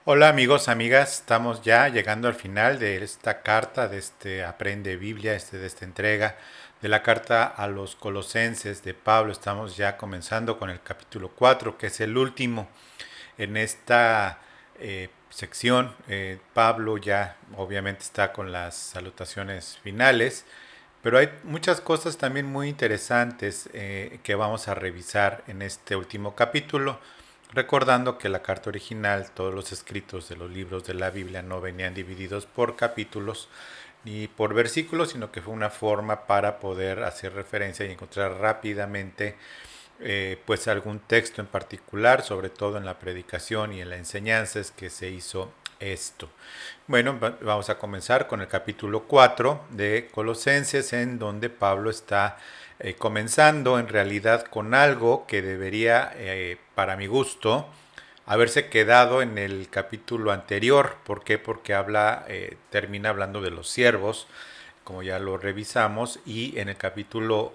Hola amigos, amigas, estamos ya llegando al final de esta carta, de este Aprende Biblia, de esta entrega de la carta a los Colosenses de Pablo. Estamos ya comenzando con el capítulo 4, que es el último en esta sección. Pablo ya obviamente está con las salutaciones finales, pero hay muchas cosas también muy interesantes que vamos a revisar en este último capítulo, recordando que la carta original, todos los escritos de los libros de la Biblia no venían divididos por capítulos ni por versículos, sino que fue una forma para poder hacer referencia y encontrar rápidamente pues algún texto en particular, sobre todo en la predicación y en la enseñanza es que se hizo esto. Bueno, vamos a comenzar con el capítulo 4 de Colosenses, en donde Pablo está comenzando en realidad con algo que debería, para mi gusto, haberse quedado en el capítulo anterior. ¿Por qué? Porque termina hablando de los siervos, como ya lo revisamos, y en el capítulo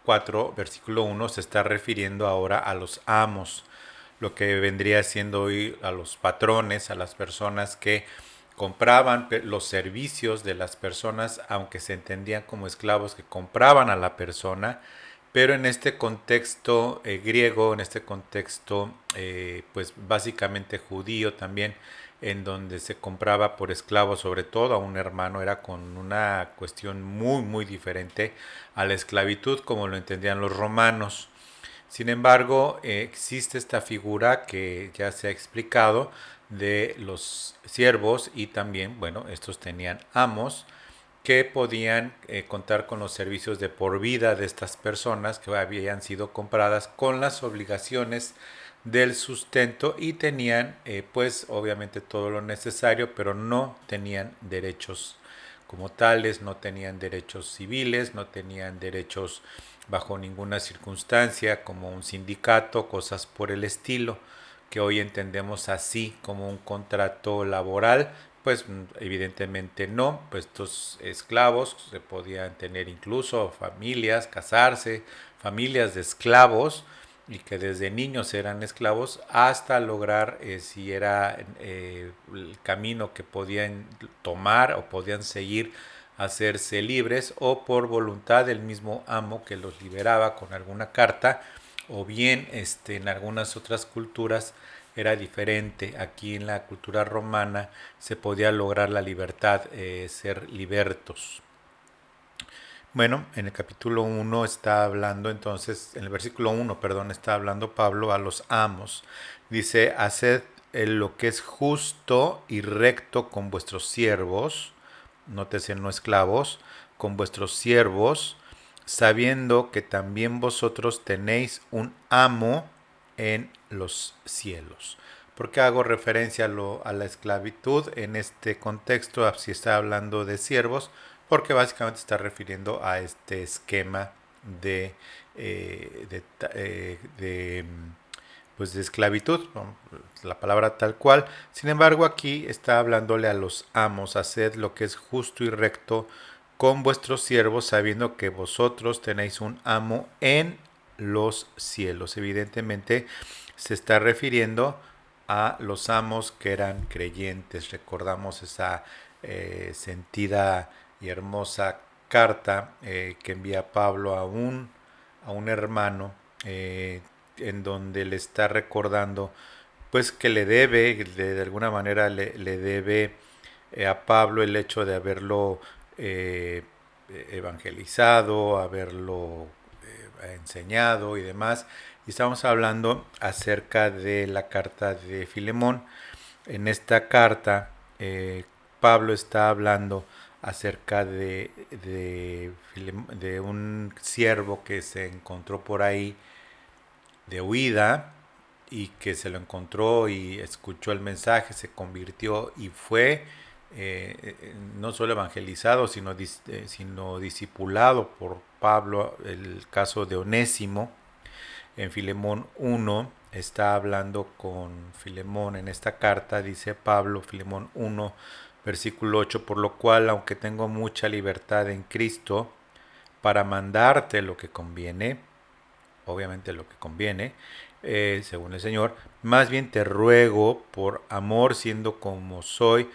4, versículo 1, se está refiriendo ahora a los amos, lo que vendría siendo hoy a los patrones, a las personas que compraban los servicios de las personas, aunque se entendían como esclavos que compraban a la persona, pero en este contexto griego, en este contexto pues básicamente judío también, en donde se compraba por esclavo sobre todo a un hermano, era con una cuestión muy diferente a la esclavitud como lo entendían los romanos. Sin embargo, existe esta figura que ya se ha explicado de los siervos y también, bueno, estos tenían amos que podían contar con los servicios de por vida de estas personas que habían sido compradas con las obligaciones del sustento y tenían pues obviamente todo lo necesario, pero no tenían derechos como tales, no tenían derechos civiles, no tenían derechos bajo ninguna circunstancia como un sindicato, cosas por el estilo que hoy entendemos así como un contrato laboral, pues evidentemente no, pues estos esclavos se podían tener incluso familias, casarse, familias de esclavos y que desde niños eran esclavos hasta lograr si era el camino que podían tomar o podían seguir hacerse libres o por voluntad del mismo amo que los liberaba con alguna carta o bien en algunas otras culturas era diferente. Aquí en la cultura romana se podía lograr la libertad, ser libertos. Bueno, en el capítulo 1 está hablando entonces, en el versículo 1, perdón, está hablando Pablo a los amos. Dice, haced lo que es justo y recto con vuestros siervos, nótese no esclavos, con vuestros siervos, sabiendo que también vosotros tenéis un amo en los cielos. ¿Por qué hago referencia a la esclavitud en este contexto? Si está hablando de siervos, porque básicamente está refiriendo a este esquema de, pues de esclavitud, ¿no? La palabra tal cual. Sin embargo, aquí está hablándole a los amos, haced lo que es justo y recto con vuestros siervos, sabiendo que vosotros tenéis un amo en los cielos. Evidentemente se está refiriendo a los amos que eran creyentes. Recordamos esa sentida y hermosa carta que envía Pablo a un hermano en donde le está recordando pues que le debe, de alguna manera le debe a Pablo el hecho de haberlo eh, evangelizado, haberlo enseñado y demás. Y estamos hablando acerca de la carta de Filemón. En esta carta, Pablo está hablando acerca de un siervo que se encontró por ahí de huida y que se lo encontró y escuchó el mensaje, se convirtió y fue no solo evangelizado, sino discipulado por Pablo. El caso de Onésimo en Filemón 1 está hablando con Filemón en esta carta, dice Pablo, Filemón 1, versículo 8, por lo cual, aunque tengo mucha libertad en Cristo, para mandarte lo que conviene, obviamente lo que conviene, según el Señor, más bien te ruego por amor, siendo como soy,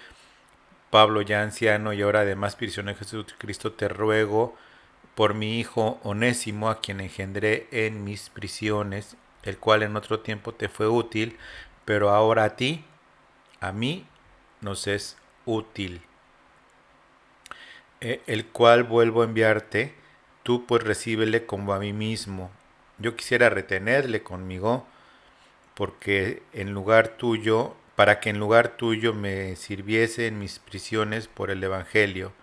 Pablo ya anciano y ahora además prisionero de Jesucristo, te ruego por mi hijo Onésimo, a quien engendré en mis prisiones, el cual en otro tiempo te fue útil, pero ahora a ti, a mí, nos es útil, el cual vuelvo a enviarte, tú pues recíbele como a mí mismo. Yo quisiera retenerle conmigo, porque en lugar tuyo, para que en lugar tuyo me sirviese en mis prisiones por el Evangelio,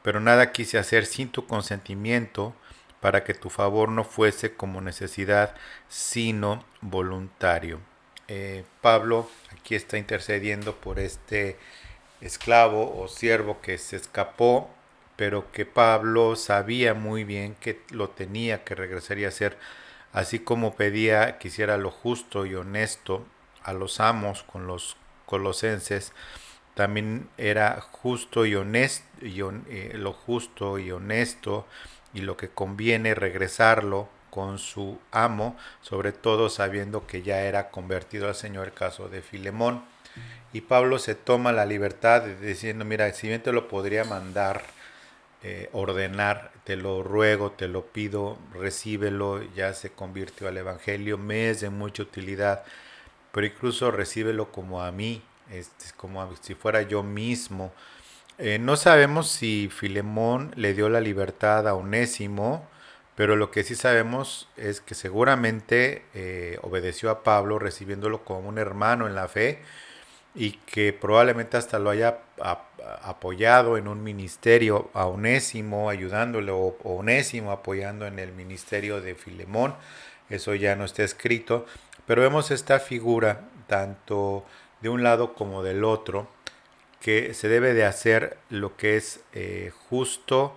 pero nada quise hacer sin tu consentimiento, para que tu favor no fuese como necesidad, sino voluntario. Pablo aquí está intercediendo por este esclavo o siervo que se escapó, pero que Pablo sabía muy bien que lo tenía, que regresaría a ser, así como pedía que hiciera lo justo y honesto a los amos con los colosenses, también era justo y honesto, lo justo y honesto y lo que conviene regresarlo con su amo, sobre todo sabiendo que ya era convertido al Señor, el caso de Filemón. Y Pablo se toma la libertad de diciendo, mira, si bien te lo podría mandar, ordenar, te lo ruego, te lo pido, recíbelo, ya se convirtió al Evangelio, me es de mucha utilidad, pero incluso recíbelo como a mí, como si fuera yo mismo. No sabemos si Filemón le dio la libertad a Onésimo, pero lo que sí sabemos es que seguramente obedeció a Pablo recibiéndolo como un hermano en la fe y que probablemente hasta lo haya apoyado en un ministerio a Onésimo, ayudándole, o Onésimo apoyando en el ministerio de Filemón. Eso ya no está escrito, pero vemos esta figura tanto de un lado como del otro, que se debe de hacer lo que es justo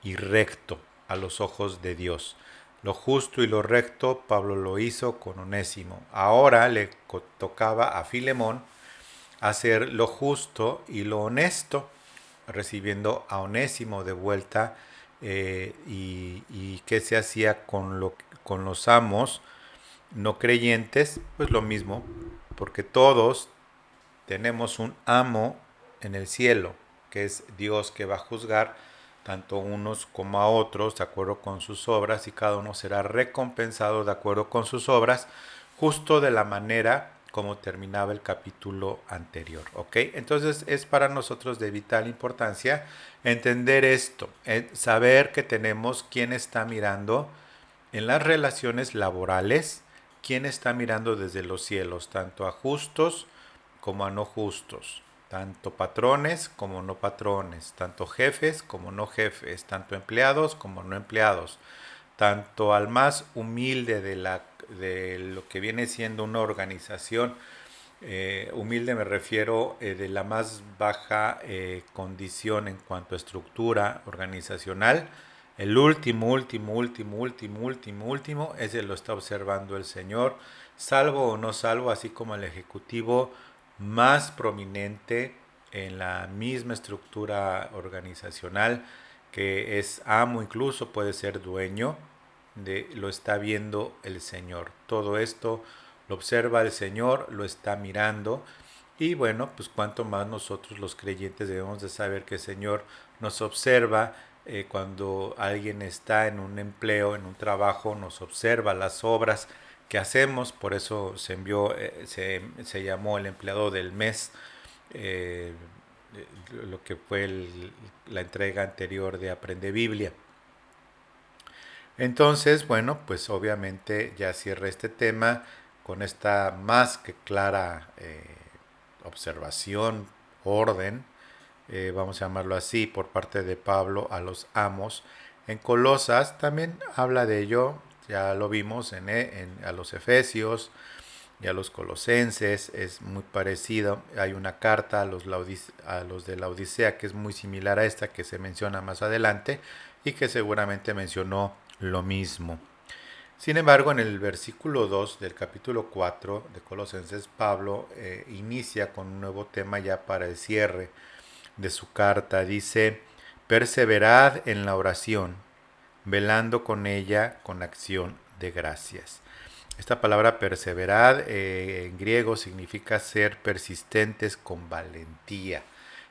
y recto a los ojos de Dios. Lo justo y lo recto Pablo lo hizo con Onésimo. Ahora le tocaba a Filemón hacer lo justo y lo honesto, recibiendo a Onésimo de vuelta, y qué se hacía con los amos no creyentes, pues lo mismo, porque todos tenemos un amo en el cielo, que es Dios, que va a juzgar tanto unos como a otros de acuerdo con sus obras, y cada uno será recompensado de acuerdo con sus obras, justo de la manera como terminaba el capítulo anterior. ¿Ok? Entonces es para nosotros de vital importancia entender esto, saber que tenemos quién está mirando en las relaciones laborales, quién está mirando desde los cielos, tanto a justos como a no justos, tanto patrones como no patrones, tanto jefes como no jefes, tanto empleados como no empleados, tanto al más humilde de lo que viene siendo una organización. Humilde me refiero de la más baja condición en cuanto a estructura organizacional. El último, ese lo está observando el Señor, salvo o no salvo, así como el ejecutivo más prominente en la misma estructura organizacional, que es amo, incluso puede ser dueño, lo está viendo el Señor. Todo esto lo observa el Señor, lo está mirando. Y bueno, pues cuanto más nosotros los creyentes debemos de saber que el Señor nos observa cuando alguien está en un empleo, en un trabajo, nos observa las obras que hacemos. Por eso se llamó el empleado del mes, eh, lo que fue la entrega anterior de Aprende Biblia. Entonces, bueno, pues obviamente ya cierra este tema con esta más que clara observación, orden, vamos a llamarlo así, por parte de Pablo a los amos. En Colosas también habla de ello, ya lo vimos a los Efesios y a los Colosenses, es muy parecido. Hay una carta a los de la Odisea que es muy similar a esta que se menciona más adelante y que seguramente mencionó lo mismo. Sin embargo, en el versículo 2 del capítulo 4 de Colosenses, Pablo inicia con un nuevo tema ya para el cierre de su carta. Dice, perseverad en la oración, velando con ella con acción de gracias. Esta palabra perseverar en griego significa ser persistentes con valentía.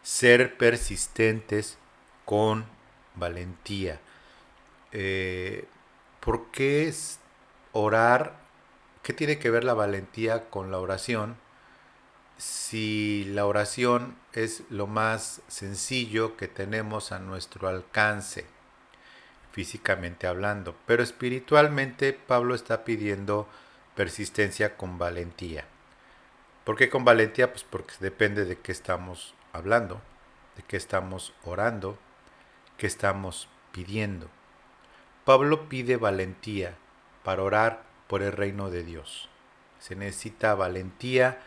Ser persistentes con valentía. Eh, ¿Por qué es orar? ¿Qué tiene que ver la valentía con la oración? Si la oración es lo más sencillo que tenemos a nuestro alcance, físicamente hablando, pero espiritualmente Pablo está pidiendo persistencia con valentía. ¿Por qué con valentía? Pues porque depende de qué estamos hablando, de qué estamos orando, qué estamos pidiendo. Pablo pide valentía para orar por el reino de Dios. Se necesita valentía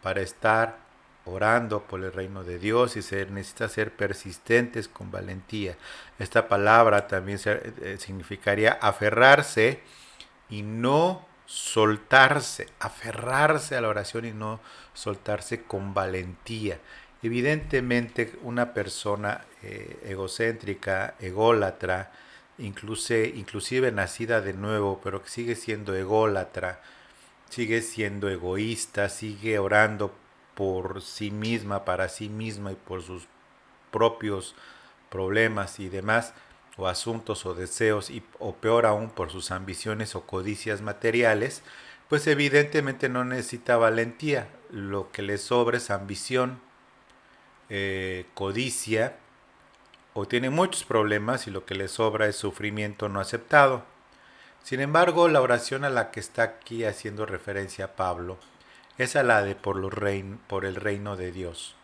para estar orando por el reino de Dios y se necesita ser persistentes con valentía. Esta palabra también significaría aferrarse y no soltarse, aferrarse a la oración y no soltarse con valentía. Evidentemente una persona egocéntrica, ególatra, inclusive nacida de nuevo, pero que sigue siendo ególatra, sigue siendo egoísta, sigue orando por sí misma, para sí misma y por sus propios problemas y demás, o asuntos o deseos, o peor aún por sus ambiciones o codicias materiales, pues evidentemente no necesita valentía. Lo que le sobra es ambición, codicia, o tiene muchos problemas y lo que le sobra es sufrimiento no aceptado. Sin embargo, la oración a la que está aquí haciendo referencia Pablo es a la de por el reino de Dios,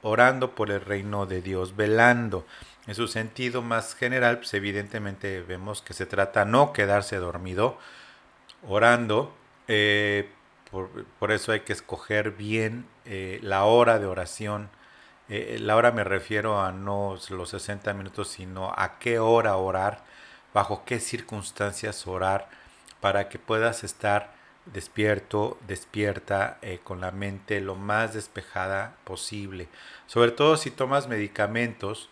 orando por el reino de Dios, velando. En su sentido más general, pues evidentemente vemos que se trata no quedarse dormido, orando. Por eso hay que escoger bien la hora de oración. La hora me refiero a no los 60 minutos, sino a qué hora orar, bajo qué circunstancias orar, para que puedas estar despierto, despierta, con la mente lo más despejada posible. Sobre todo si tomas medicamentos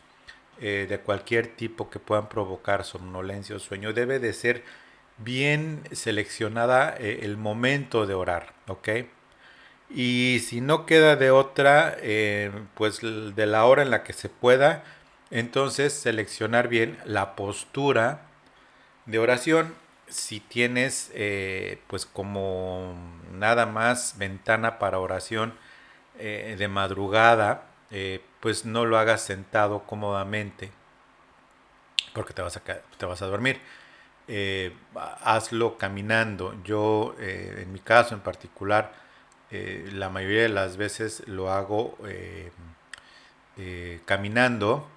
de cualquier tipo que puedan provocar somnolencia o sueño, debe de ser bien seleccionada el momento de orar, ¿ok? Y si no queda de otra, pues de la hora en la que se pueda, entonces seleccionar bien la postura de oración. Si tienes pues como nada más ventana para oración de madrugada, pues no lo hagas sentado cómodamente porque te vas a dormir. Hazlo caminando. Yo, en mi caso en particular, la mayoría de las veces lo hago caminando,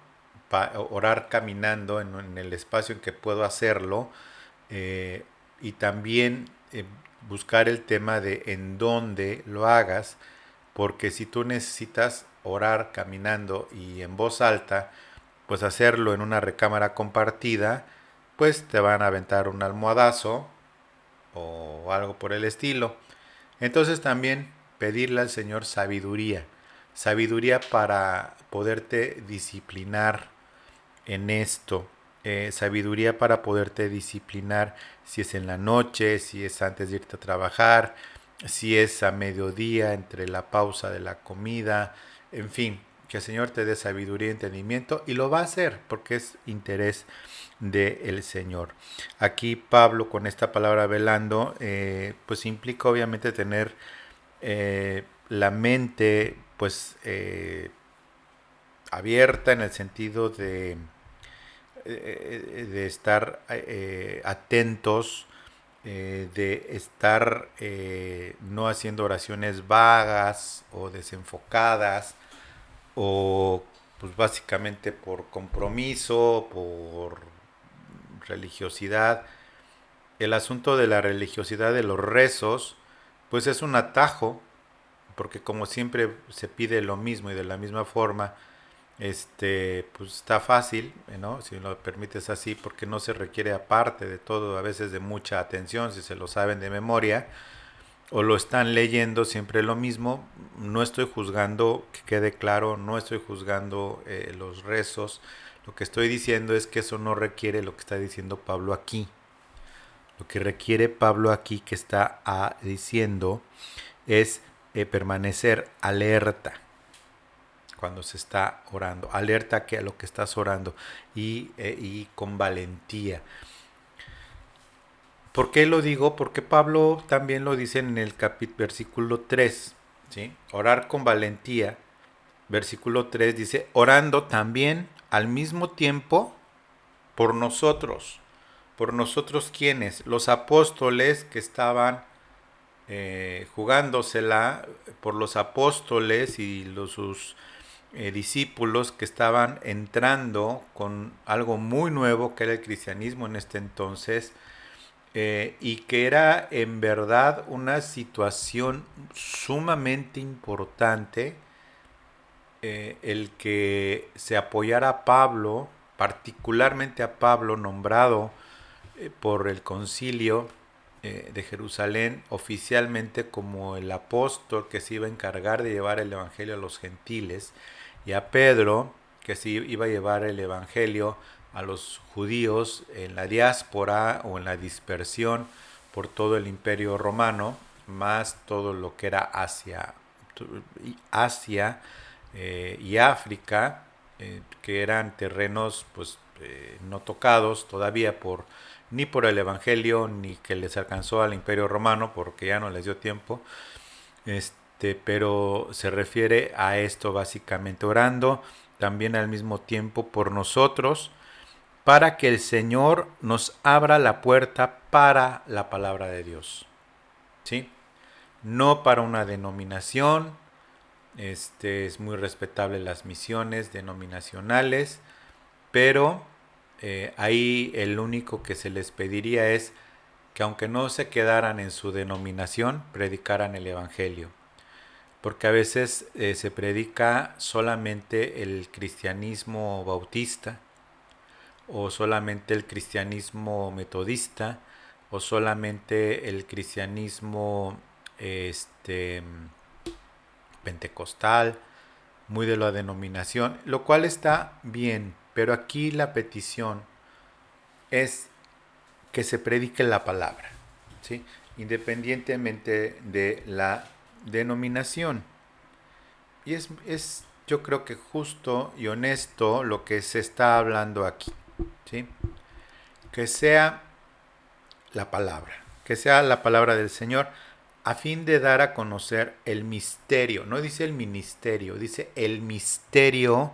orar caminando en el espacio en que puedo hacerlo, y también buscar el tema de en dónde lo hagas, porque si tú necesitas orar caminando y en voz alta, pues hacerlo en una recámara compartida, pues te van a aventar un almohadazo o algo por el estilo. Entonces también pedirle al Señor sabiduría, sabiduría para poderte disciplinar en esto, sabiduría para poderte disciplinar si es en la noche, si es antes de irte a trabajar, si es a mediodía entre la pausa de la comida, en fin, que el Señor te dé sabiduría y entendimiento y lo va a hacer porque es interés del Señor. Aquí Pablo con esta palabra velando, pues implica obviamente tener la mente pues abierta en el sentido de estar atentos, de estar no haciendo oraciones vagas o desenfocadas, o pues básicamente por compromiso, por religiosidad. El asunto de la religiosidad de los rezos, pues es un atajo, porque como siempre se pide lo mismo y de la misma forma, pues está fácil, ¿no? Si lo permites así, porque no se requiere aparte de todo, a veces de mucha atención, si se lo saben de memoria, o lo están leyendo siempre lo mismo. No estoy juzgando, que quede claro, no estoy juzgando los rezos. Lo que estoy diciendo es que eso no requiere lo que está diciendo Pablo aquí. Lo que requiere Pablo aquí que está diciendo es permanecer alerta cuando se está orando, alerta que a lo que estás orando y con valentía. ¿Por qué lo digo? Porque Pablo también lo dice en el versículo 3, ¿sí? Orar con valentía. Versículo 3 dice, orando también al mismo tiempo por nosotros. ¿Por nosotros quiénes? Los apóstoles que estaban jugándosela, por los apóstoles y sus discípulos que estaban entrando con algo muy nuevo que era el cristianismo en este entonces, y que era en verdad una situación sumamente importante, el que se apoyara a Pablo, particularmente a Pablo, nombrado por el concilio de Jerusalén oficialmente como el apóstol que se iba a encargar de llevar el evangelio a los gentiles, y a Pedro que se iba a llevar el evangelio a los judíos en la diáspora o en la dispersión por todo el imperio romano, más todo lo que era Asia y África, que eran terrenos pues no tocados todavía ni por el evangelio ni que les alcanzó al imperio romano porque ya no les dio tiempo. Pero se refiere a esto básicamente, orando también al mismo tiempo por nosotros, para que el Señor nos abra la puerta para la palabra de Dios, ¿sí? No para una denominación. Es muy respetable las misiones denominacionales, pero ahí el único que se les pediría es que aunque no se quedaran en su denominación, predicaran el Evangelio. Porque a veces se predica solamente el cristianismo bautista, o solamente el cristianismo metodista, o solamente el cristianismo pentecostal, muy de la denominación, lo cual está bien, pero aquí la petición es que se predique la palabra, ¿sí? Independientemente de la denominación. Y yo creo que justo y honesto lo que se está hablando aquí, ¿sí? Que sea que sea la palabra del Señor, a fin de dar a conocer el misterio. No dice el ministerio, dice el misterio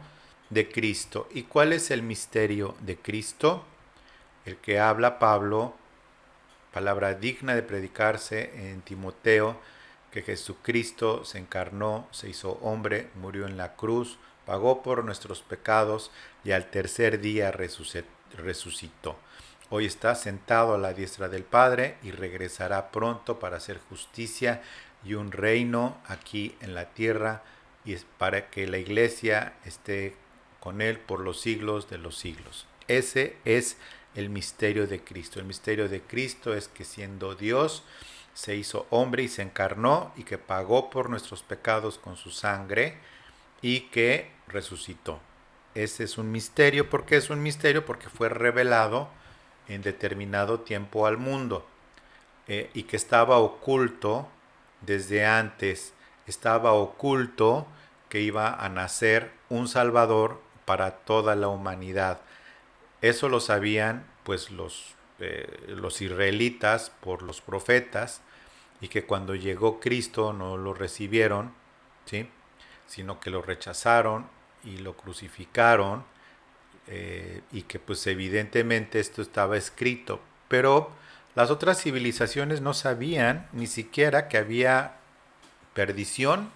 de Cristo. ¿Y cuál es el misterio de Cristo? El que habla Pablo, palabra digna de predicarse en Timoteo, que Jesucristo se encarnó, se hizo hombre, murió en la cruz, pagó por nuestros pecados y al tercer día resucitó. Hoy está sentado a la diestra del Padre y regresará pronto para hacer justicia y un reino aquí en la tierra, y es para que la iglesia esté con él por los siglos de los siglos. Ese es el misterio de Cristo. El misterio de Cristo es que siendo Dios se hizo hombre y se encarnó, y que pagó por nuestros pecados con su sangre y que resucitó. Ese es un misterio. ¿Por qué es un misterio? Porque fue revelado en determinado tiempo al mundo, y que estaba oculto desde antes. Estaba oculto que iba a nacer un Salvador para toda la humanidad. Eso lo sabían pues los israelitas por los profetas, y que cuando llegó Cristo no lo recibieron, ¿sí? Sino que lo rechazaron y lo crucificaron, y que pues evidentemente esto estaba escrito, pero las otras civilizaciones no sabían ni siquiera que había perdición,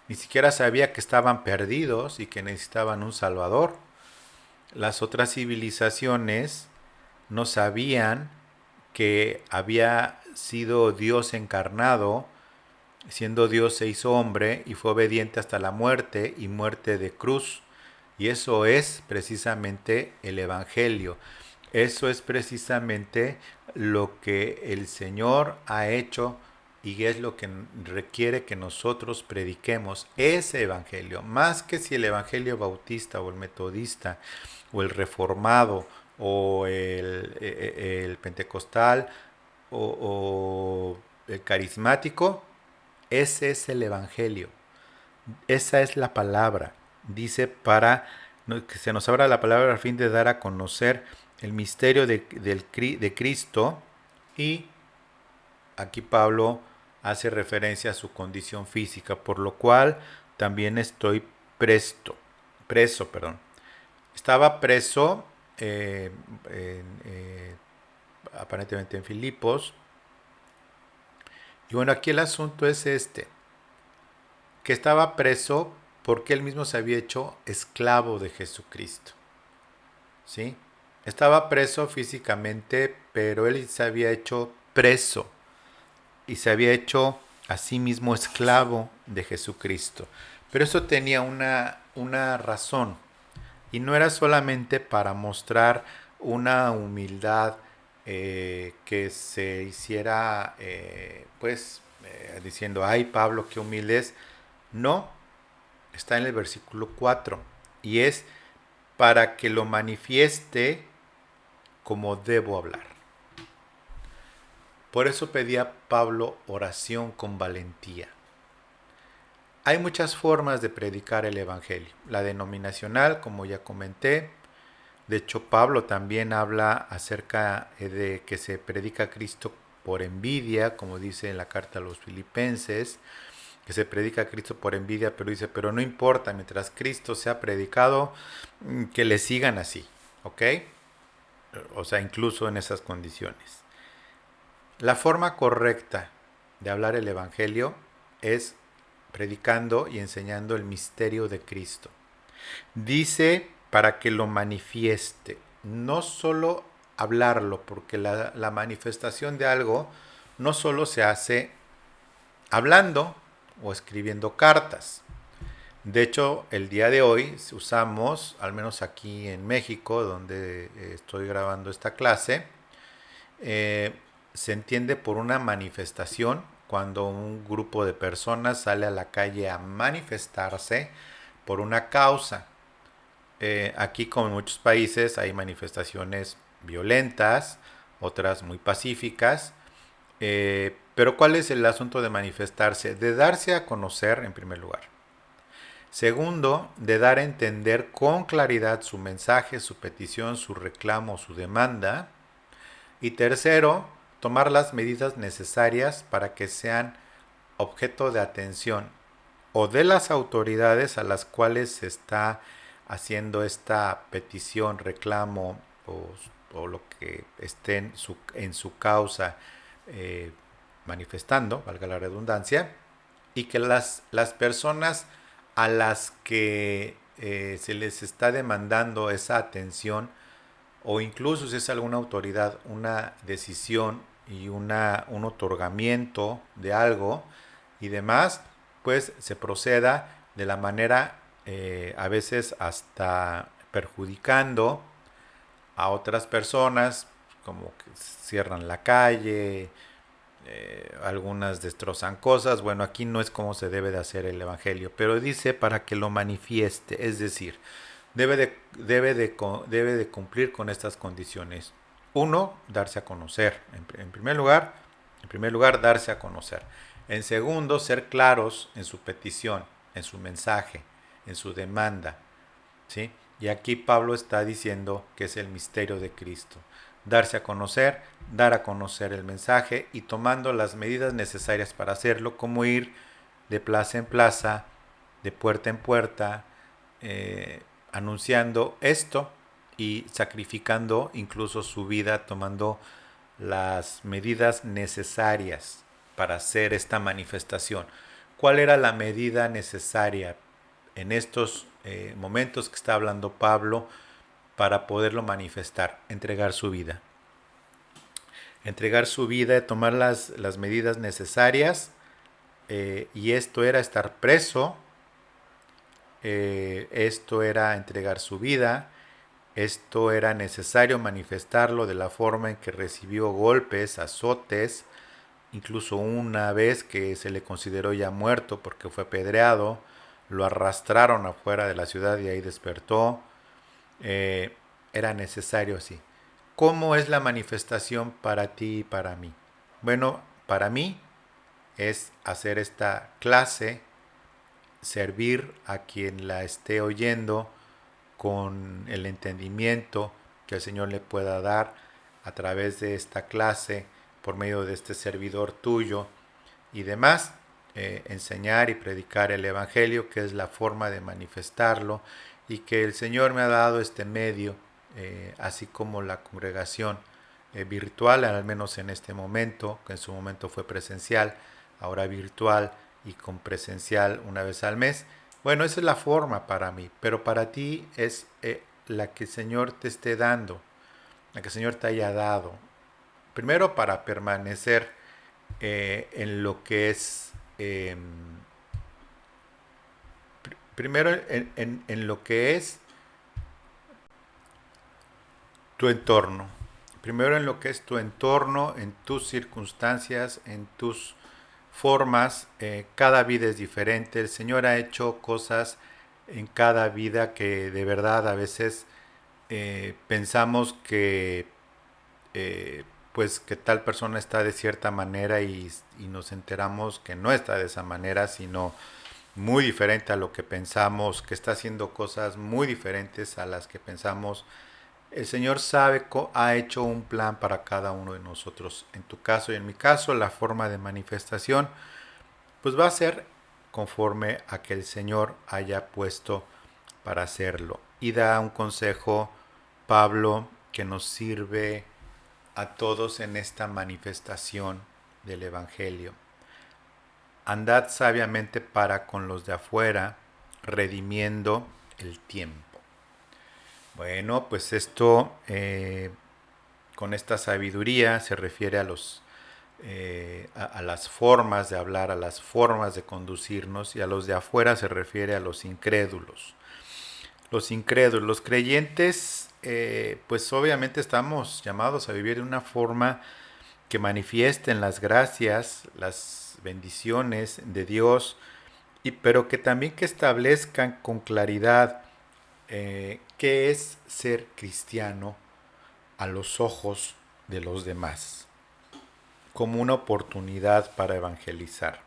ni siquiera sabía que estaban perdidos y que necesitaban un Salvador. Las otras civilizaciones no sabían que había sido Dios encarnado, siendo Dios se hizo hombre y fue obediente hasta la muerte, y muerte de cruz. Y eso es precisamente el Evangelio. Eso es precisamente lo que el Señor ha hecho, y es lo que requiere que nosotros prediquemos ese Evangelio. Más que si el Evangelio bautista o el metodista o el reformado o el pentecostal o el carismático. Ese es el Evangelio. Esa es la palabra. Dice para que se nos abra la palabra a fin de dar a conocer el misterio de Cristo. Y aquí Pablo hace referencia a su condición física, por lo cual también estoy preso, perdón. Estaba preso aparentemente en Filipos. Y bueno, aquí el asunto es que estaba preso porque él mismo se había hecho esclavo de Jesucristo. ¿Sí? Estaba preso físicamente, pero él se había hecho preso y se había hecho a sí mismo esclavo de Jesucristo. Pero eso tenía una razón, y no era solamente para mostrar una humildad que se hiciera, diciendo, ay Pablo, qué humilde es. No, está en el versículo 4 y es para que lo manifieste como debo hablar. Por eso pedía Pablo oración con valentía. Hay muchas formas de predicar el Evangelio. La denominacional, como ya comenté. De hecho, Pablo también habla acerca de que se predica a Cristo por envidia, como dice en la carta a los Filipenses, que se predica a Cristo por envidia, pero dice, pero no importa, mientras Cristo sea predicado, que le sigan así, ¿ok? O sea, incluso en esas condiciones. La forma correcta de hablar el Evangelio es predicando y enseñando el misterio de Cristo. Dice para que lo manifieste, no solo hablarlo, porque la manifestación de algo no solo se hace hablando o escribiendo cartas. De hecho, el día de hoy usamos, al menos aquí en México, donde estoy grabando esta clase, eh, se entiende por una manifestación cuando un grupo de personas sale a la calle a manifestarse por una causa. Aquí, como en muchos países, hay manifestaciones violentas, otras muy pacíficas. Pero ¿cuál es el asunto de manifestarse? De darse a conocer, en primer lugar. Segundo, de dar a entender con claridad su mensaje, su petición, su reclamo, su demanda. Y tercero, tomar las medidas necesarias para que sean objeto de atención o de las autoridades a las cuales se está haciendo esta petición, reclamo o lo que esté en su causa eh, manifestando, valga la redundancia, y que las personas a las que se les está demandando esa atención, o incluso si es alguna autoridad, una decisión y un otorgamiento de algo y demás, pues se proceda de la manera a veces hasta perjudicando a otras personas, como que cierran la calle, algunas destrozan cosas. Bueno, aquí no es como se debe de hacer el Evangelio, pero dice para que lo manifieste, es decir, debe de cumplir con estas condiciones. Uno, darse a conocer. En primer lugar, darse a conocer. En segundo, ser claros en su petición, en su mensaje, en su demanda. ¿Sí? Y aquí Pablo está diciendo que es el misterio de Cristo. Darse a conocer, dar a conocer el mensaje y tomando las medidas necesarias para hacerlo, como ir de plaza en plaza, de puerta en puerta, anunciando esto y sacrificando incluso su vida, tomando las medidas necesarias para hacer esta manifestación. ¿Cuál era la medida necesaria en estos momentos que está hablando Pablo para poderlo manifestar? Entregar su vida. Entregar su vida, tomar las medidas necesarias, y esto era estar preso, esto era entregar su vida, esto era necesario manifestarlo de la forma en que recibió golpes, azotes, incluso una vez que se le consideró ya muerto porque fue apedreado, lo arrastraron afuera de la ciudad y ahí despertó. era necesario así. ¿Cómo es la manifestación para ti y para mí? Bueno, para mí es hacer esta clase, servir a quien la esté oyendo con el entendimiento que el Señor le pueda dar a través de esta clase, por medio de este servidor tuyo y demás, enseñar y predicar el Evangelio, que es la forma de manifestarlo, y que el Señor me ha dado este medio, así como la congregación virtual, al menos en este momento, que en su momento fue presencial, ahora virtual y con presencial una vez al mes. Bueno, esa es la forma para mí, pero para ti es la que el Señor te esté dando, la que el Señor te haya dado. Primero para permanecer en lo que es, primero en lo que es tu entorno. Primero en lo que es tu entorno, en tus circunstancias, en tus formas. Cada vida es diferente. El Señor ha hecho cosas en cada vida que de verdad a veces pensamos que pues que tal persona está de cierta manera y nos enteramos que no está de esa manera, sino muy diferente a lo que pensamos, que está haciendo cosas muy diferentes a las que pensamos. El Señor sabe, ha hecho un plan para cada uno de nosotros. En tu caso y en mi caso, la forma de manifestación, pues va a ser conforme a que el Señor haya puesto para hacerlo. Y da un consejo, Pablo, que nos sirve a todos en esta manifestación del Evangelio. Andad sabiamente para con los de afuera, redimiendo el tiempo. Bueno, pues esto con esta sabiduría se refiere a a las formas de hablar, a las formas de conducirnos, y a los de afuera se refiere a los incrédulos. Los incrédulos, los creyentes, pues obviamente estamos llamados a vivir de una forma que manifiesten las gracias, las bendiciones de Dios, pero que también que establezcan con claridad qué es ser cristiano a los ojos de los demás, como una oportunidad para evangelizar.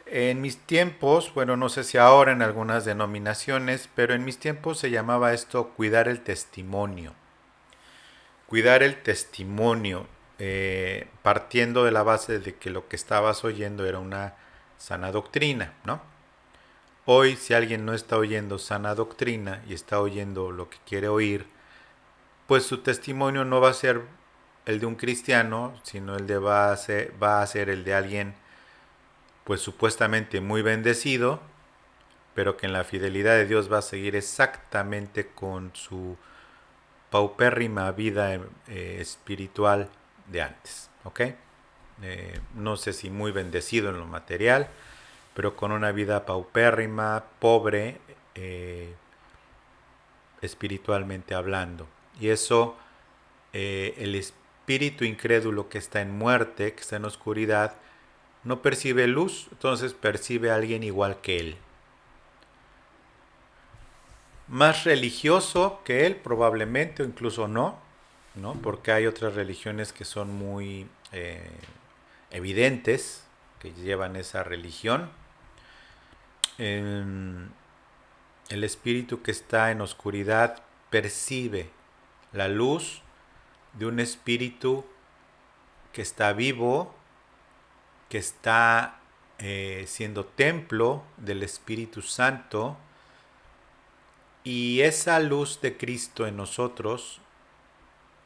En mis tiempos, bueno, no sé si ahora en algunas denominaciones, pero en mis tiempos se llamaba esto cuidar el testimonio. Cuidar el testimonio, partiendo de la base de que lo que estabas oyendo era una sana doctrina, ¿no? Hoy, si alguien no está oyendo sana doctrina y está oyendo lo que quiere oír, pues su testimonio no va a ser el de un cristiano, sino va a ser el de alguien, pues supuestamente muy bendecido, pero que en la fidelidad de Dios va a seguir exactamente con su paupérrima vida espiritual de antes, ¿ok? No sé si muy bendecido en lo material, pero con una vida paupérrima, pobre, espiritualmente hablando. Y eso, el espíritu incrédulo que está en muerte, que está en oscuridad, no percibe luz, entonces percibe a alguien igual que él. Más religioso que él probablemente, o incluso no, ¿no? Porque hay otras religiones que son muy evidentes, que llevan esa religión. El espíritu que está en oscuridad percibe la luz de un espíritu que está vivo, que está siendo templo del Espíritu Santo, y esa luz de Cristo en nosotros,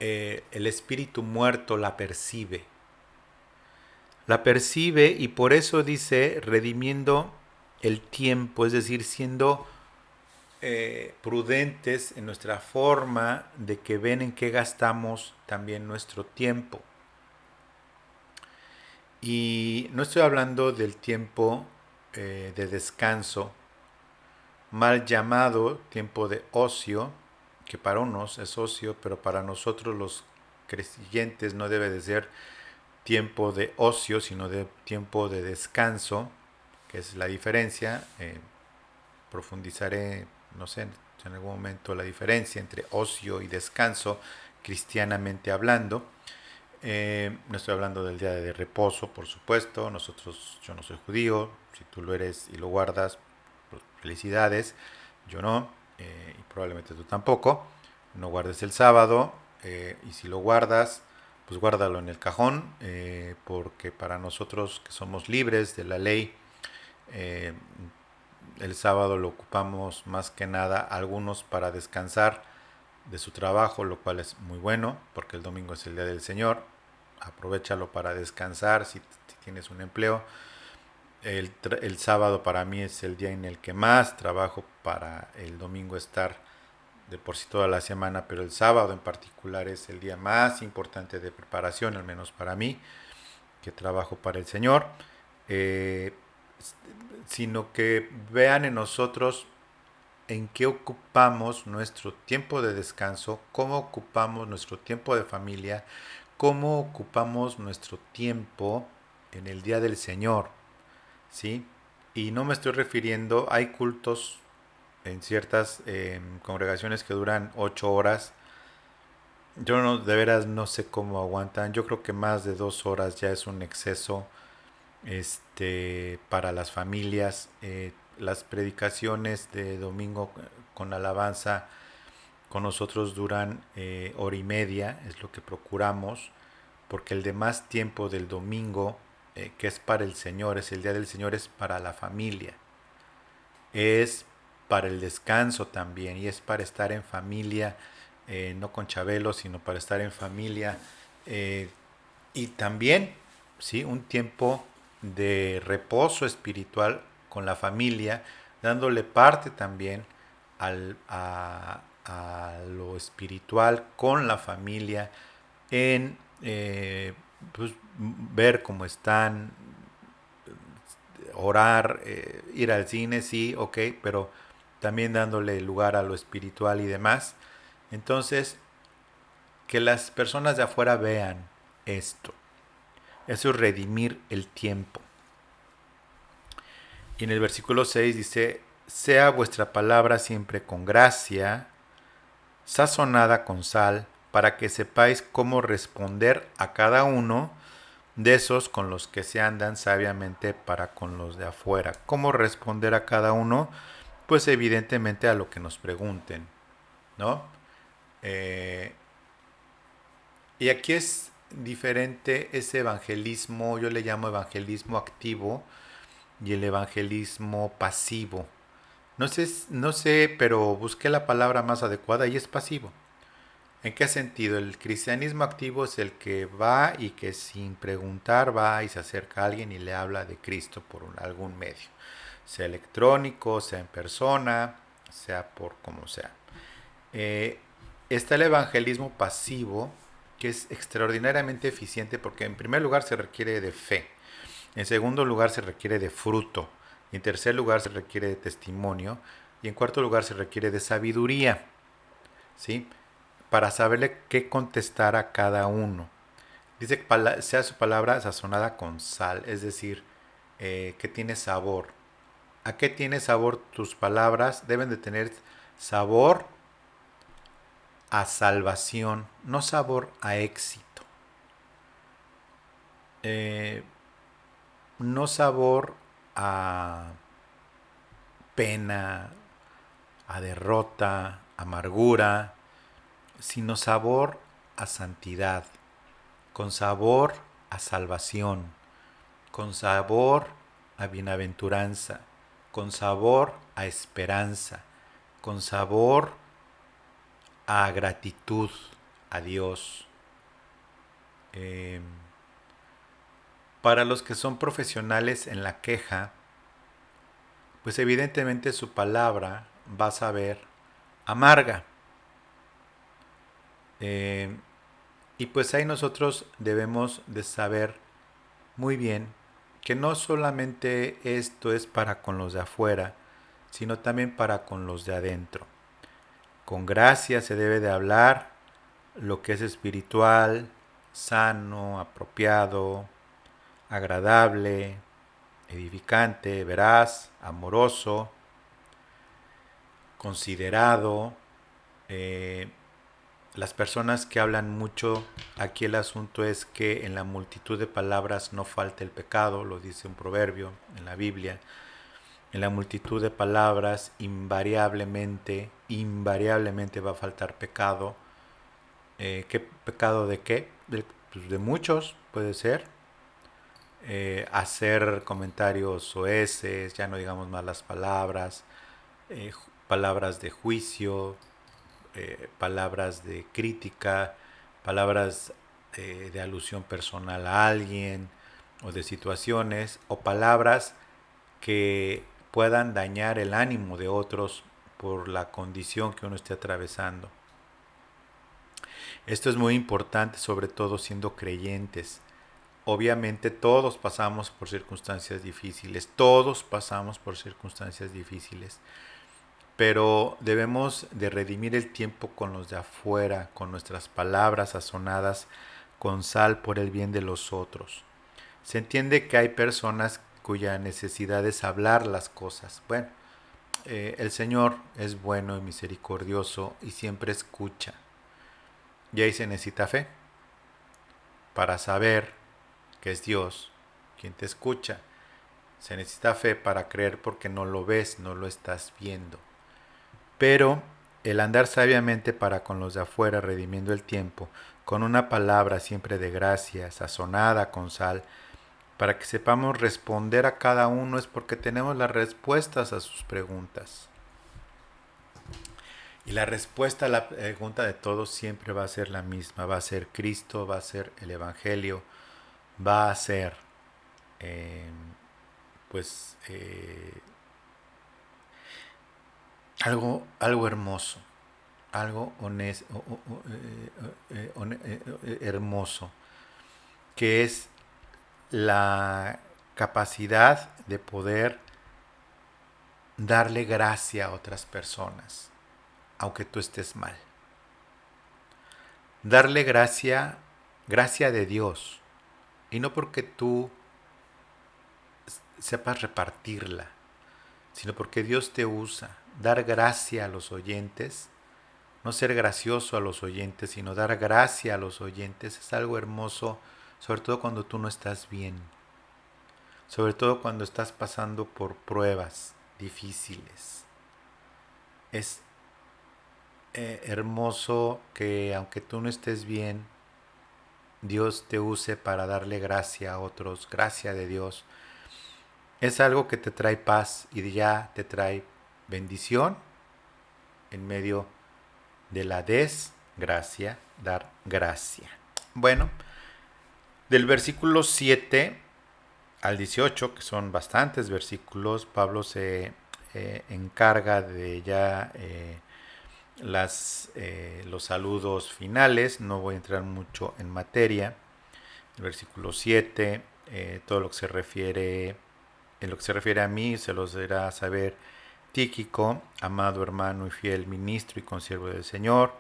el espíritu muerto la percibe. La percibe y por eso dice redimiendo el tiempo, es decir, siendo prudentes en nuestra forma de que ven en qué gastamos también nuestro tiempo. Y no estoy hablando del tiempo de descanso, mal llamado tiempo de ocio, que para unos es ocio, pero para nosotros los creyentes no debe de ser tiempo de ocio, sino de tiempo de descanso, que es la diferencia. Profundizaré, no sé, en algún momento la diferencia entre ocio y descanso, cristianamente hablando. No estoy hablando del día de reposo, por supuesto. Yo no soy judío. Si tú lo eres y lo guardas, pues felicidades. Yo no, y probablemente tú tampoco. No guardes el sábado, y si lo guardas, pues guárdalo en el cajón, porque para nosotros que somos libres de la ley, eh, el sábado lo ocupamos más que nada algunos para descansar de su trabajo, lo cual es muy bueno, porque el domingo es el día del Señor. Aprovechalo para descansar si tienes un empleo. El sábado para mí es el día en el que más trabajo, para el domingo estar de por sí toda la semana, pero el sábado en particular es el día más importante de preparación, al menos para mí, que trabajo para el Señor. Eh, Sino que vean en nosotros en qué ocupamos nuestro tiempo de descanso, cómo ocupamos nuestro tiempo de familia, cómo ocupamos nuestro tiempo en el día del Señor, ¿sí? Y no me estoy refiriendo, hay cultos en ciertas congregaciones que duran 8 horas. Yo no, de veras no sé cómo aguantan. Yo creo que más de 2 horas ya es un exceso, para las familias. Las predicaciones de domingo con alabanza con nosotros duran hora y media, es lo que procuramos, porque el demás tiempo del domingo, que es para el Señor, es el día del Señor, es para la familia, es para el descanso también, y es para estar en familia, no con Chabelo, sino para estar en familia, eh, y también, ¿sí? Un tiempo de reposo espiritual con la familia, dándole parte también a lo espiritual con la familia, en pues, ver cómo están, orar, ir al cine, sí, ok, pero también dándole lugar a lo espiritual y demás. Entonces, que las personas de afuera vean esto. Eso es redimir el tiempo. Y en el versículo 6 dice, sea vuestra palabra siempre con gracia, sazonada con sal, para que sepáis cómo responder a cada uno de esos con los que se andan sabiamente para con los de afuera. ¿Cómo responder a cada uno? Pues evidentemente a lo que nos pregunten, ¿no? Eh, y aquí es diferente ese evangelismo, yo le llamo evangelismo activo, y el evangelismo pasivo. No sé, pero busqué la palabra más adecuada y es pasivo. ¿En qué sentido? El cristianismo activo es el que va y que sin preguntar va y se acerca a alguien y le habla de Cristo por algún medio, sea electrónico, sea en persona, sea por como sea. Eh, Está el evangelismo pasivo, que es extraordinariamente eficiente porque en primer lugar se requiere de fe, en segundo lugar se requiere de fruto, en tercer lugar se requiere de testimonio, y en cuarto lugar se requiere de sabiduría, ¿sí? Para saberle qué contestar a cada uno. Dice que sea su palabra sazonada con sal, es decir, que tiene sabor. ¿A qué tiene sabor tus palabras? Deben de tener sabor a salvación, no sabor a éxito. Eh, no sabor a pena, a derrota, amargura, sino sabor a santidad, con sabor a salvación, con sabor a bienaventuranza, con sabor a esperanza, con sabor a gratitud a Dios. Eh, para los que son profesionales en la queja, pues evidentemente su palabra va a saber amarga. Eh, y pues ahí nosotros debemos de saber muy bien que no solamente esto es para con los de afuera, sino también para con los de adentro. Con gracia se debe de hablar lo que es espiritual, sano, apropiado, agradable, edificante, veraz, amoroso, considerado. eh, las personas que hablan mucho, aquí el asunto es que en la multitud de palabras no falta el pecado, lo dice un proverbio en la Biblia. En la multitud de palabras invariablemente va a faltar pecado. ¿Qué pecado de qué? Pues de muchos, puede ser. Hacer comentarios soeces, ya no digamos malas palabras, palabras de juicio, palabras de crítica, palabras de alusión personal a alguien o de situaciones, o palabras que puedan dañar el ánimo de otros por la condición que uno esté atravesando. Esto es muy importante, sobre todo siendo creyentes. Obviamente todos pasamos por circunstancias difíciles, pero debemos de redimir el tiempo con los de afuera, con nuestras palabras sazonadas con sal por el bien de los otros. Se entiende que hay personas cuya necesidad es hablar las cosas. Bueno, el Señor es bueno y misericordioso y siempre escucha. Y ahí se necesita fe para saber que es Dios quien te escucha. Se necesita fe para creer porque no lo ves, no lo estás viendo. Pero el andar sabiamente para con los de afuera, redimiendo el tiempo, con una palabra siempre de gracia, sazonada con sal, para que sepamos responder a cada uno, es porque tenemos las respuestas a sus preguntas. Y la respuesta a la pregunta de todos siempre va a ser la misma, va a ser Cristo, va a ser el Evangelio, va a ser eh, pues algo hermoso, algo hermoso, que es la capacidad de poder darle gracia a otras personas, aunque tú estés mal. Darle gracia de Dios, y no porque tú sepas repartirla, sino porque Dios te usa. Dar gracia a los oyentes, no ser gracioso a los oyentes, sino dar gracia a los oyentes es algo hermoso, sobre todo cuando tú no estás bien, sobre todo cuando estás pasando por pruebas difíciles. Es hermoso que aunque tú no estés bien, Dios te use para darle gracia a otros, gracia de Dios. Es algo que te trae paz y ya te trae bendición en medio de la desgracia, dar gracia. Bueno, del versículo 7 al 18, que son bastantes versículos, Pablo se encarga de ya los saludos finales. No voy a entrar mucho en materia. El versículo 7, todo lo que se refiere, en lo que se refiere a mí, se los dará a saber Tíquico, amado hermano y fiel ministro y consiervo del Señor.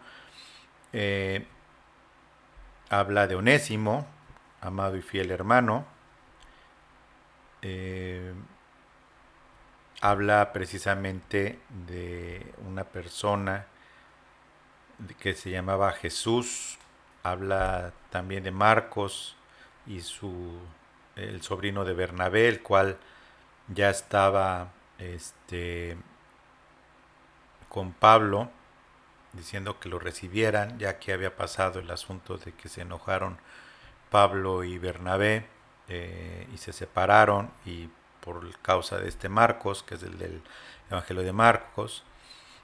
Habla de Onésimo, amado y fiel hermano. Habla precisamente de una persona que se llamaba Jesús. Habla también de Marcos y el sobrino de Bernabé, el cual ya estaba con Pablo, diciendo que lo recibieran, ya que había pasado el asunto de que se enojaron Pablo y Bernabé y se separaron, y por causa de este Marcos, que es el del Evangelio de Marcos,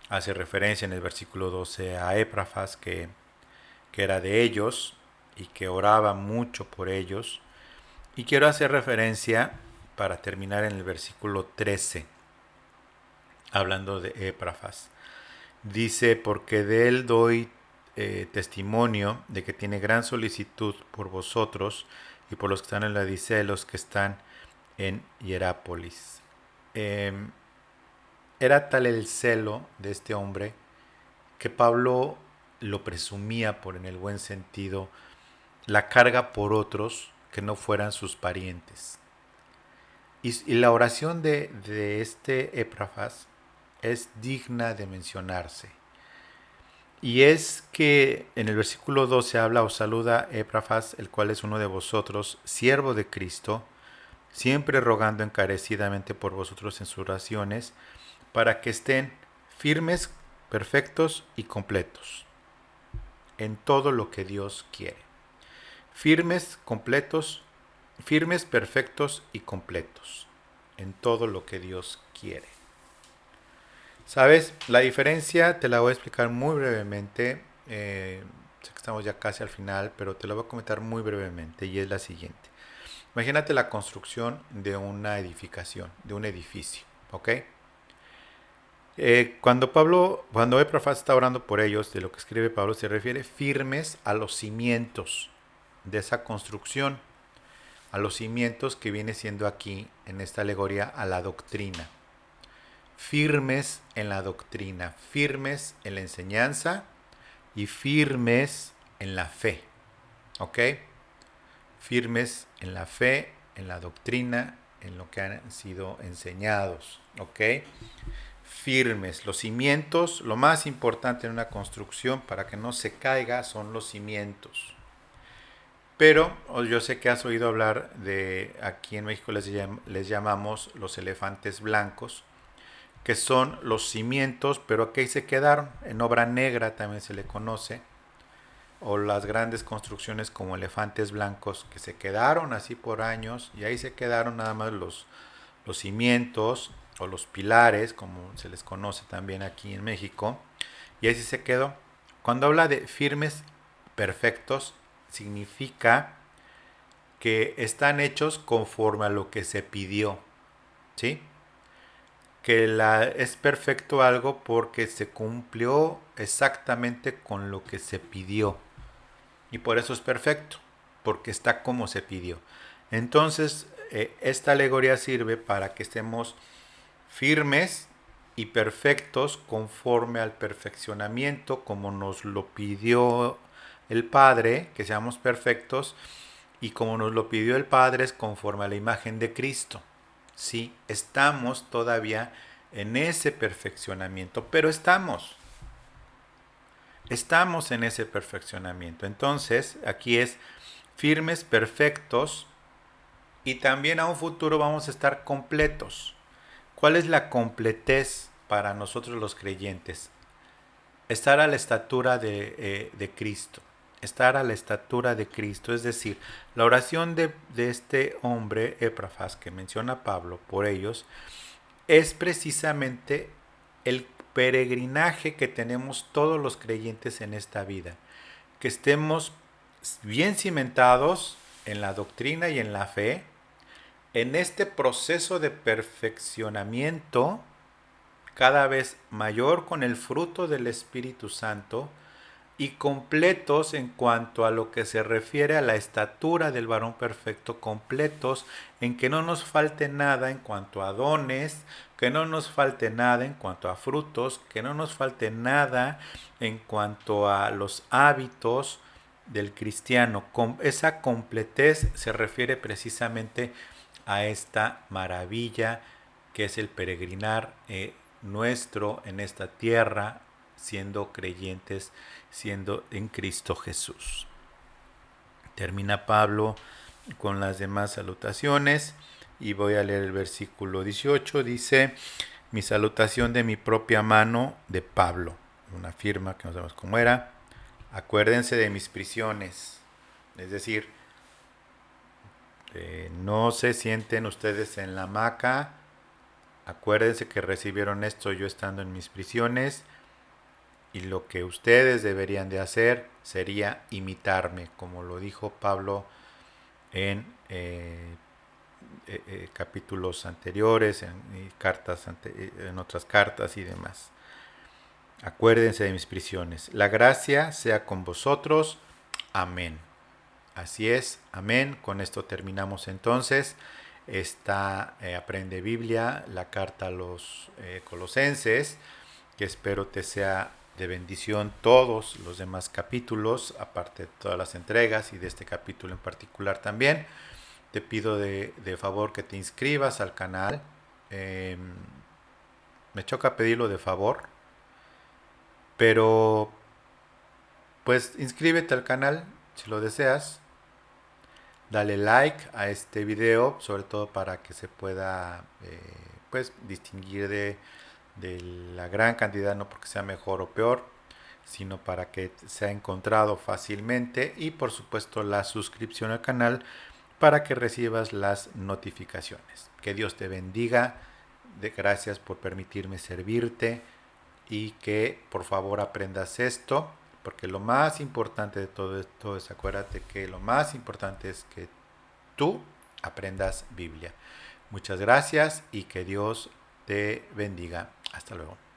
hace referencia en el versículo 12 a Éprafas, que era de ellos y que oraba mucho por ellos. Y quiero hacer referencia, para terminar, en el versículo 13, hablando de Éprafas. Dice: porque de él doy testimonio de que tiene gran solicitud por vosotros y por los que están en la Odisea y los que están en Hierápolis. Era tal el celo de este hombre que Pablo lo presumía, por en el buen sentido, la carga por otros que no fueran sus parientes. Y la oración de este Éprafas es digna de mencionarse. Y es que en el versículo 12 habla: os saluda Epafras, el cual es uno de vosotros, siervo de Cristo, siempre rogando encarecidamente por vosotros en sus oraciones, para que estén firmes, perfectos y completos en todo lo que Dios quiere. Firmes, completos, firmes, perfectos y completos en todo lo que Dios quiere. ¿Sabes? La diferencia te la voy a explicar muy brevemente. Sé que estamos ya casi al final, pero te la voy a comentar muy brevemente, y es la siguiente. Imagínate la construcción de una edificación, de un edificio, ¿ok? Cuando Epafras está orando por ellos, de lo que escribe Pablo, se refiere firmes a los cimientos de esa construcción, a los cimientos que viene siendo aquí, en esta alegoría, a la doctrina. Firmes en la doctrina, firmes en la enseñanza y firmes en la fe, ¿ok? Firmes en la fe, en la doctrina, en lo que han sido enseñados, ¿ok? Firmes, los cimientos, lo más importante en una construcción para que no se caiga son los cimientos. Pero yo sé que has oído hablar de, aquí en México les llamamos los elefantes blancos, que son los cimientos, pero aquí se quedaron, en obra negra también se le conoce, o las grandes construcciones como elefantes blancos, que se quedaron así por años, y ahí se quedaron nada más los cimientos o los pilares, como se les conoce también aquí en México, y así se quedó. Cuando habla de firmes, perfectos, significa que están hechos conforme a lo que se pidió, ¿sí? Que es perfecto algo porque se cumplió exactamente con lo que se pidió. Y por eso es perfecto, porque está como se pidió. Entonces, esta alegoría sirve para que estemos firmes y perfectos conforme al perfeccionamiento, como nos lo pidió el Padre, que seamos perfectos, y como nos lo pidió el Padre es conforme a la imagen de Cristo. Sí, estamos todavía en ese perfeccionamiento, pero estamos en ese perfeccionamiento. Entonces, aquí es firmes, perfectos, y también a un futuro vamos a estar completos. ¿Cuál es la completez para nosotros los creyentes? Estar a la estatura de Cristo. Estar a la estatura de Cristo. Es decir, la oración de este hombre, Epafras, que menciona Pablo por ellos, es precisamente el peregrinaje que tenemos todos los creyentes en esta vida. Que estemos bien cimentados en la doctrina y en la fe, en este proceso de perfeccionamiento cada vez mayor con el fruto del Espíritu Santo, y completos en cuanto a lo que se refiere a la estatura del varón perfecto, completos en que no nos falte nada en cuanto a dones, que no nos falte nada en cuanto a frutos, que no nos falte nada en cuanto a los hábitos del cristiano. Esa completez se refiere precisamente a esta maravilla que es el peregrinar nuestro en esta tierra, siendo creyentes, siendo en Cristo Jesús. Termina Pablo con las demás salutaciones y voy a leer el versículo 18. Dice: mi salutación de mi propia mano, de Pablo, una firma que no sabemos cómo era. Acuérdense de mis prisiones, es decir, no se sienten ustedes en la hamaca. Acuérdense que recibieron esto yo estando en mis prisiones, y lo que ustedes deberían de hacer sería imitarme, como lo dijo Pablo en capítulos anteriores, en otras cartas y demás. Acuérdense de mis prisiones. La gracia sea con vosotros. Amén. Así es, amén. Con esto terminamos entonces esta Aprende Biblia, la carta a los Colosenses, que espero te sea de bendición todos los demás capítulos, aparte de todas las entregas y de este capítulo en particular también. Te pido de favor que te inscribas al canal. Me choca pedirlo de favor, pero pues inscríbete al canal si lo deseas. Dale like a este video, sobre todo para que se pueda pues distinguir de la gran cantidad, no porque sea mejor o peor, sino para que sea encontrado fácilmente, y por supuesto la suscripción al canal para que recibas las notificaciones. Que Dios te bendiga, gracias por permitirme servirte, y que por favor aprendas esto, porque lo más importante de todo esto es, acuérdate que lo más importante es que tú aprendas Biblia. Muchas gracias y que Dios te bendiga. Hasta luego.